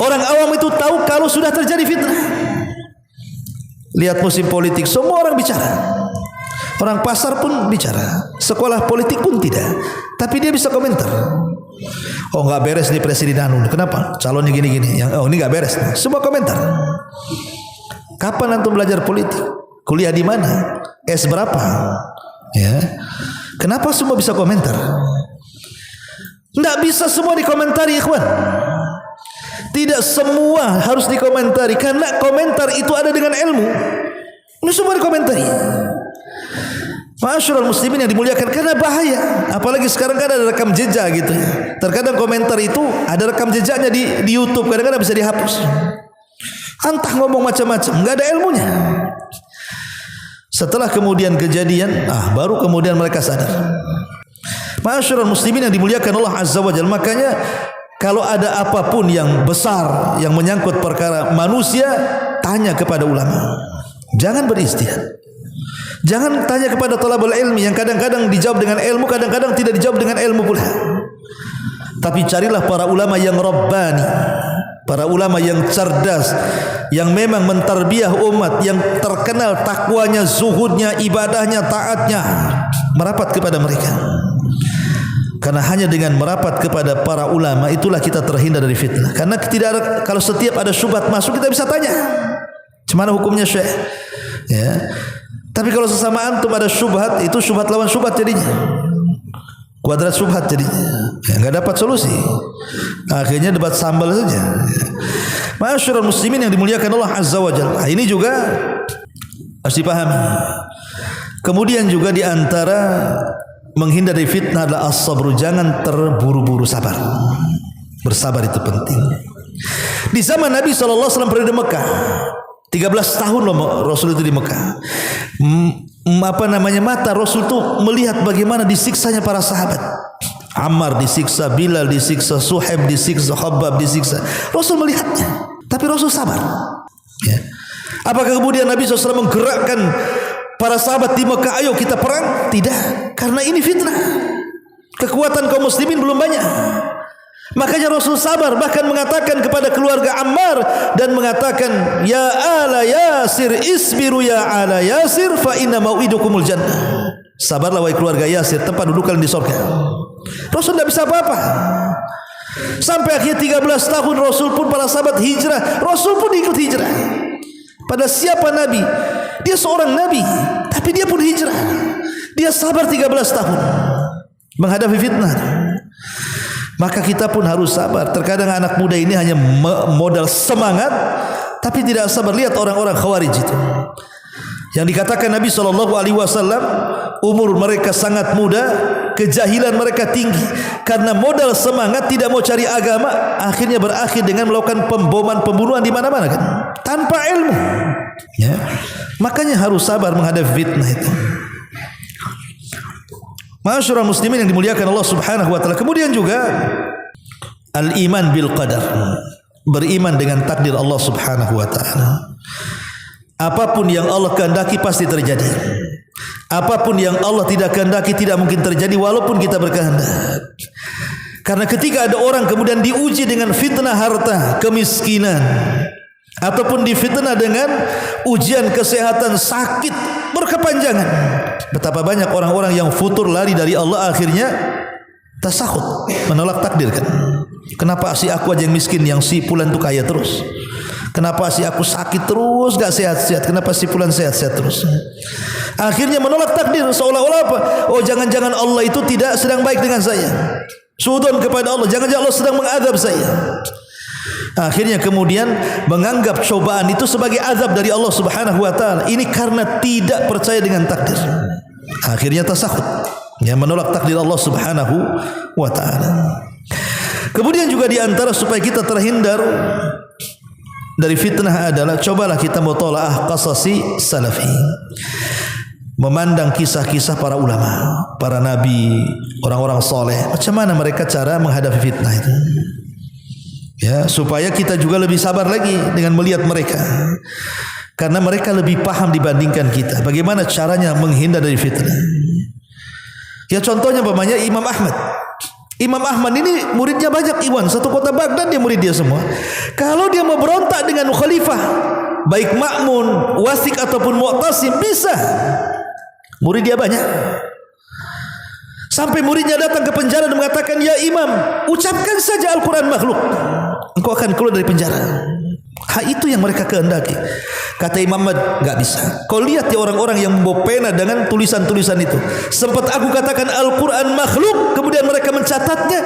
Orang awam itu tahu kalau sudah terjadi fitnah. Lihat musim politik, semua orang bicara. Orang pasar pun bicara, sekolah politik pun tidak. Tapi dia bisa komentar. Oh nggak beres nih presiden anu, kenapa? Calonnya gini-gini. Yang oh ini nggak beres. Semua komentar. Kapan antum belajar politik? Kuliah di mana? S berapa? Ya. Kenapa semua bisa komentar? Tidak bisa semua dikomentari, ikhwan. Tidak semua harus dikomentari, karena komentar itu ada dengan ilmu. Ini semua dikomentari. Ma'asyiral muslimin yang dimuliakan, karena bahaya. Apalagi sekarang kan ada rekam jejak gitu. Terkadang komentar itu ada rekam jejaknya di YouTube, kadang-kadang bisa dihapus. Entah ngomong macam-macam, nggak ada ilmunya. Setelah kemudian kejadian, baru kemudian mereka sadar. Ma'asyiral muslimin yang dimuliakan Allah Azza wa Jalla, makanya Kalau ada apapun yang besar yang menyangkut perkara manusia, tanya kepada ulama. Jangan beristihad. Jangan tanya kepada talabul ilmi yang kadang-kadang dijawab dengan ilmu, kadang-kadang tidak dijawab dengan ilmu pula. Tapi carilah para ulama yang rabbani, para ulama yang cerdas, yang memang mentarbiyah umat, yang terkenal takwanya, zuhudnya, ibadahnya, taatnya. Merapat kepada mereka. Karena hanya dengan merapat kepada para ulama itulah kita terhindar dari fitnah. Karena tidak ada, kalau setiap ada syubhat masuk kita bisa tanya, "Gimana hukumnya Syekh?" Ya. Tapi kalau sesama antum ada syubhat, itu syubhat lawan syubhat jadinya. Kuadrat syubhat jadinya. Ya, enggak dapat solusi. Akhirnya debat sambal saja. Masyarul muslimin yang dimuliakan Allah Azza wa Jalla. Ini juga harus dipahami. Kemudian juga di antara menghindari fitnah adalah as-sabru, jangan terburu-buru sabar. Bersabar itu penting. Di zaman Nabi SAW periode Mekah, 13 tahun loh Rasul itu di Mekah. Mata Rasul itu melihat bagaimana disiksanya para sahabat. Ammar disiksa, Bilal disiksa, Suhaib disiksa, Khabbab disiksa. Rasul melihatnya, tapi Rasul sabar. Ya. Apakah kemudian Nabi SAW menggerakkan para sahabat di Mekah, ayo kita perang? Tidak, karena ini fitnah. Kekuatan kaum muslimin belum banyak. Makanya Rasul sabar, bahkan mengatakan kepada keluarga Ammar dan mengatakan, "Ya ala Yasir isbiru ya ala Yasir fa inna mau'idukumul jannah." Sabarlah wahai keluarga Yasir, tempat duduk kalian di surga. Rasul tidak bisa apa-apa. Sampai akhirnya 13 tahun Rasul pun, para sahabat hijrah, Rasul pun ikut hijrah. Pada siapa Nabi? Dia seorang Nabi, tapi dia pun hijrah. Dia sabar 13 tahun menghadapi fitnah. Maka kita pun harus sabar. Terkadang anak muda ini hanya modal semangat, tapi tidak sabar. Lihat orang-orang Khawarij itu, yang dikatakan Nabi SAW, umur mereka sangat muda, kejahilan mereka tinggi. Karena modal semangat, tidak mau cari agama, akhirnya berakhir dengan melakukan pemboman, pembunuhan di mana-mana kan, tanpa ilmu. Ya, makanya harus sabar menghadapi fitnah itu. Masyarul muslimin yang dimuliakan Allah Subhanahu wa taala. Kemudian juga al-iman bil qadar, beriman dengan takdir Allah Subhanahu wa taala. Apapun yang Allah kehendaki pasti terjadi. Apapun yang Allah tidak kehendaki tidak mungkin terjadi walaupun kita berkehendak. Karena ketika ada orang kemudian diuji dengan fitnah harta, kemiskinan, ataupun difitnah dengan ujian kesehatan, sakit berkepanjangan, betapa banyak orang-orang yang futur, lari dari Allah, akhirnya tasakhut, menolak takdir kan. Kenapa si aku aja yang miskin, yang si fulan tu kaya terus? Kenapa si aku sakit terus, gak sehat-sehat? Kenapa si fulan sehat-sehat terus? Akhirnya menolak takdir, seolah-olah apa? Oh, jangan-jangan Allah itu tidak sedang baik dengan saya. Suudzon kepada Allah, jangan-jangan Allah sedang mengadab saya. Akhirnya kemudian menganggap cobaan itu sebagai azab dari Allah Subhanahu wa taala. Ini karena tidak percaya dengan takdir. Akhirnya tasakhut, ya, menolak takdir Allah Subhanahu wa taala. Kemudian juga di antara supaya kita terhindar dari fitnah adalah cobalah kita mutalaah qasasi salafi. Memandang kisah-kisah para ulama, para nabi, orang-orang soleh, macam mana mereka cara menghadapi fitnah itu. Ya, supaya kita juga lebih sabar lagi dengan melihat mereka, karena mereka lebih paham dibandingkan kita bagaimana caranya menghindar dari fitnah. Ya, contohnya umpamanya Imam Ahmad. Imam Ahmad ini muridnya banyak, Iwan, satu kota Baghdad dia murid dia semua. Kalau dia mau berontak dengan khalifah, baik Ma'mun, Wasik ataupun Mu'tasim, bisa. Murid dia banyak. Sampai muridnya datang ke penjara dan mengatakan, "Ya Imam, ucapkan saja Al-Quran makhluk, engkau akan keluar dari penjara." Itu yang mereka kehendaki. Kata Imam Ahmad, "Gak bisa. Kau lihat ya orang-orang yang membawa pena dengan tulisan-tulisan itu. Sempat aku katakan Al-Quran makhluk, kemudian mereka mencatatnya.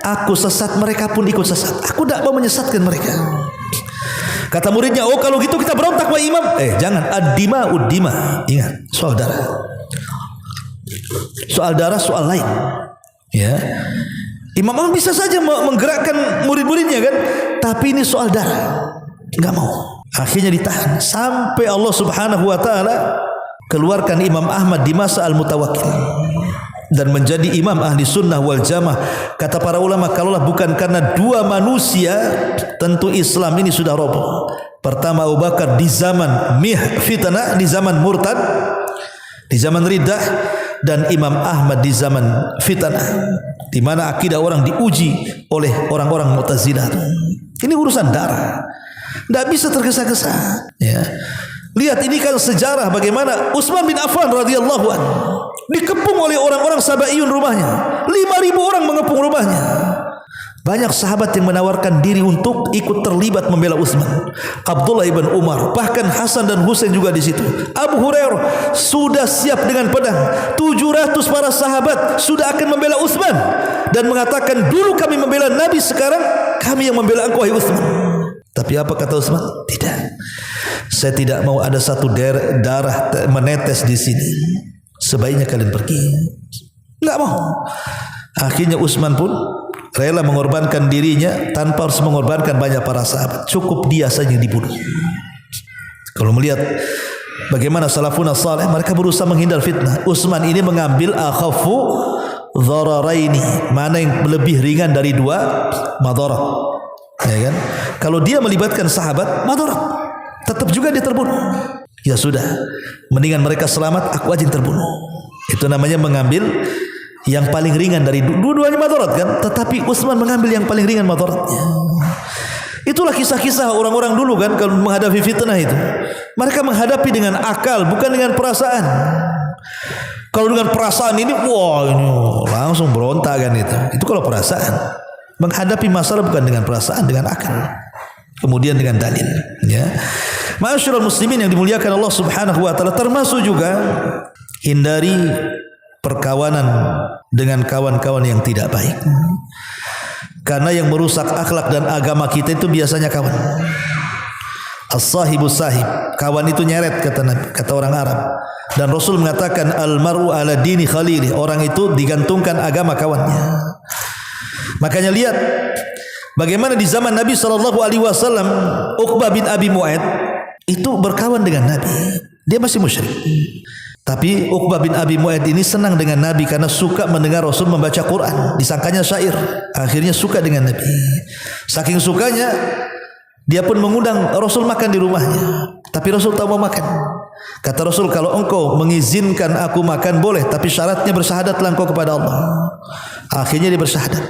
Aku sesat, mereka pun ikut sesat. Aku tidak mau menyesatkan mereka." Kata muridnya, "Oh kalau gitu kita berontak wahai Imam." Jangan. Ad-dima ud-dima. Ingat, soal darah. Soal darah soal lain. Ya, Imam Ahmad bisa saja menggerakkan murid-muridnya kan, tapi ini soal darah, nggak mau. Akhirnya ditahan sampai Allah Subhanahu wa taala keluarkan Imam Ahmad di masa Al-Mutawakkil. dan menjadi imam ahli sunnah wal jamaah. Kata para ulama, kalaulah bukan karena dua manusia, tentu Islam ini sudah roboh. Pertama Abu Bakar di zaman fitnah, di zaman murtad, di zaman riddah, dan Imam Ahmad di zaman fitnah, di mana akidah orang diuji oleh orang-orang Mu'tazilah. Ini urusan darah, tidak bisa tergesa-gesa. Ya. Lihat ini kan sejarah bagaimana Utsman bin Affan radhiyallahu anhu dikepung oleh orang-orang Sabaiyun rumahnya. 5.000 orang mengepung rumahnya. Banyak sahabat yang menawarkan diri untuk ikut terlibat membela Utsman. Abdullah ibn Umar, bahkan Hasan dan Husain juga di situ. Abu Hurairah sudah siap dengan pedang. 700 para sahabat sudah akan membela Utsman dan mengatakan, dulu kami membela Nabi, sekarang kami yang membela engkau wahai Utsman. Tapi apa kata Utsman? Tidak. Saya tidak mau ada satu darah menetes di sini. Sebaiknya kalian pergi. Enggak mau. Akhirnya Utsman pun rela mengorbankan dirinya tanpa harus mengorbankan banyak para sahabat. Cukup dia saja yang dibunuh. Kalau melihat bagaimana salafun salih, mereka berusaha menghindar fitnah. Utsman ini mengambil akhafu dhararaini, mana yang lebih ringan dari dua madarat. Ya kan? Kalau dia melibatkan sahabat, madarat, tetap juga dia terbunuh. Ya sudah, mendingan mereka selamat, aku aja yang terbunuh. Itu namanya mengambil yang paling ringan dari dua-duanya madarat kan, tetapi Utsman mengambil yang paling ringan madaratnya. Itulah kisah-kisah orang-orang dulu kan kalau menghadapi fitnah itu. Mereka menghadapi dengan akal, bukan dengan perasaan. Kalau dengan perasaan ini, wah ini langsung berontak kan itu. Itu kalau perasaan. Menghadapi masalah bukan dengan perasaan, dengan akal. Kemudian dengan dalil, ya. Ma'asyiral muslimin yang dimuliakan Allah Subhanahu wa taala, termasuk juga hindari perkawanan dengan kawan-kawan yang tidak baik. Karena yang merusak akhlak dan agama kita itu biasanya kawan. As-sahibu sahib, kawan itu nyeret kata orang Arab. Dan Rasul mengatakan al-mar'u ala dini khalili, orang itu digantungkan agama kawannya. Makanya lihat bagaimana di zaman Nabi SAW, Uqbah bin Abi Mu'ayth itu berkawan dengan Nabi. Dia masih musyrik. Tapi Uqbah bin Abi Mu'ayth ini senang dengan Nabi karena suka mendengar Rasul membaca Quran. Disangkanya syair. Akhirnya suka dengan Nabi. Saking sukanya, dia pun mengundang Rasul makan di rumahnya. Tapi Rasul tak mau makan. Kata Rasul, kalau engkau mengizinkan aku makan boleh, tapi syaratnya bersyahadatlah engkau kepada Allah. Akhirnya dia bersyahadat.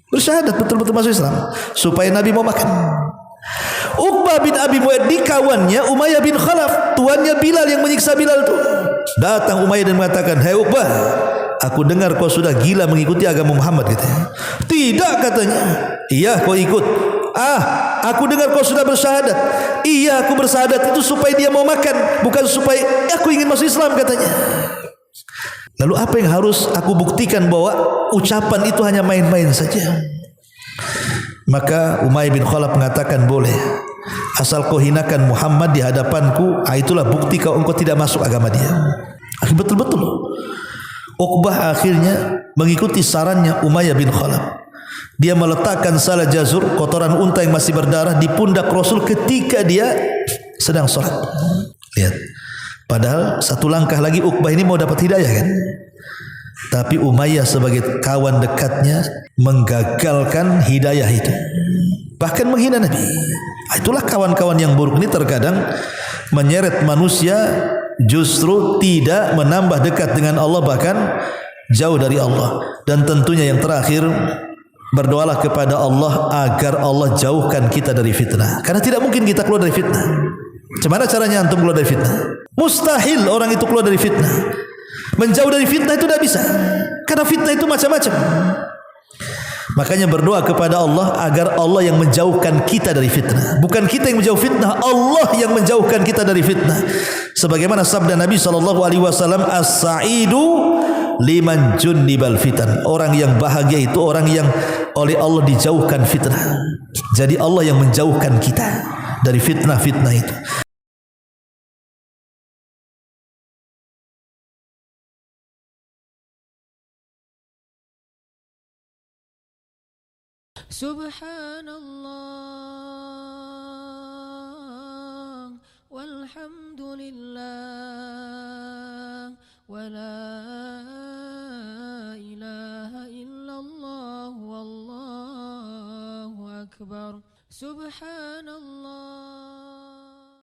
Bersyahadat betul-betul masuk Islam supaya Nabi mau makan. Uqbah bin Abi Mu'ayth di kawannya Umayyah bin Khalaf, tuannya Bilal yang menyiksa Bilal itu. Datang Umayyah dan mengatakan, "Hai Uqbah, aku dengar kau sudah gila mengikuti agama Muhammad," katanya. "Tidak," katanya. "Iya, kau ikut." Aku dengar kau sudah bersyahadat." "Iya, aku bersyahadat itu supaya dia mau makan, bukan supaya aku ingin masuk Islam," katanya. Lalu apa yang harus aku buktikan bahwa ucapan itu hanya main-main saja? Maka Umayyah bin Khalaf mengatakan, boleh, asal kau hinakan Muhammad di hadapanku, itulah bukti engkau tidak masuk agama dia. Betul-betul Uqbah akhirnya mengikuti sarannya Umayyah bin Khalaf. Dia meletakkan salah jazur, kotoran unta yang masih berdarah, di pundak Rasul ketika dia sedang sholat. Lihat, padahal satu langkah lagi Uqbah ini mau dapat hidayah kan. Tapi Umayyah sebagai kawan dekatnya menggagalkan hidayah itu, bahkan menghina Nabi. Itulah kawan-kawan yang buruk ini terkadang menyeret manusia justru tidak menambah dekat dengan Allah, bahkan jauh dari Allah. Dan tentunya yang terakhir, berdoalah kepada Allah agar Allah jauhkan kita dari fitnah. Karena tidak mungkin kita keluar dari fitnah. Bagaimana caranya antum keluar dari fitnah? Mustahil orang itu keluar dari fitnah. Menjauh dari fitnah itu tidak bisa. Karena fitnah itu macam-macam. Makanya berdoa kepada Allah agar Allah yang menjauhkan kita dari fitnah. Bukan kita yang menjauh fitnah, Allah yang menjauhkan kita dari fitnah. Sebagaimana sabda Nabi SAW, as-sa'idu liman junnibal fitan. Orang yang bahagia itu orang yang oleh Allah dijauhkan fitnah. Jadi Allah yang menjauhkan kita dari fitnah-fitnah itu. Subhanallah walhamdulillah wa la أكبر سبحان الله